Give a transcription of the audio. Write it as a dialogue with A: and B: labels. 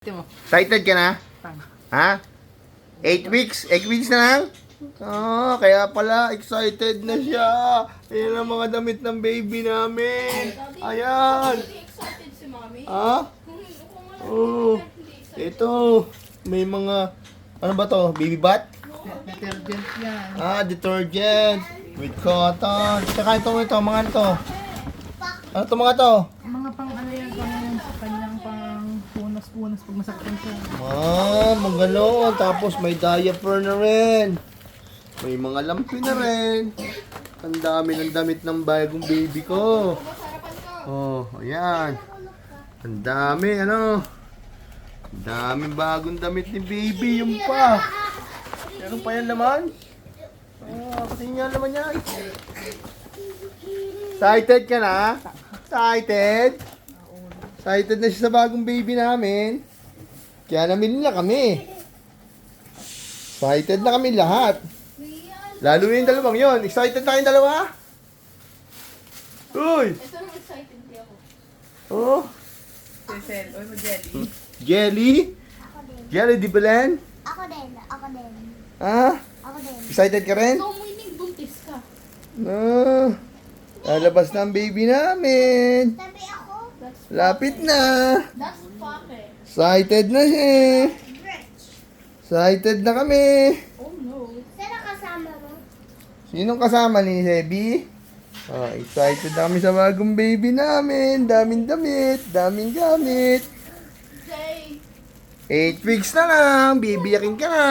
A: Excited ka na? Ha? 8 weeks? 8 weeks na lang? Kaya pala excited na siya. Ayan ang mga damit ng baby namin. Ayan.
B: Excited si Mami.
A: Ha? Oh. Ito. May mga, ano ba to? Baby bath?
C: Detergent yan.
A: Detergent. With cotton. Tsaka ito, mga to. Ano to mga to?
C: Mga pang ano yan, pang sa kanyang pang punas-punas pag masaktan siya.
A: Maganon. Tapos may diaper na rin. May mga lampi na rin. Ang dami ng damit ng bagong baby ko. Oh, ayan. Ang dami, ano. Ang daming bagong damit ni baby. Yung pa. Meron pa yan laman. Kasi nga naman yan. Excited ka na? Excited? Excited na siya sa bagong baby namin. Kaya namili na kami. Excited na kami lahat. Lalo yung dalawang yon. Excited na kayong dalawa? Uy!
B: Ito nang excited di ako.
A: Oh,
C: Cecil, oy mo jelly.
A: jelly? Jelly di Belen?
D: Ako din.
A: Ah?
D: Ako din.
A: Excited ka rin?
B: So, muining buntis ka.
A: Lalabas na ang baby namin.
D: Sabi ako,
A: Lapit na.
B: That's fucking.
A: Excited na siya. Excited na kami.
B: Oh no.
D: sino kasama mo?
A: Sinong kasama ni Sebi? Excited na kami sa bagong baby namin. Daming damit, daming gamit.
B: Say.
A: 8 weeks na lang. Bibiyakin ka na.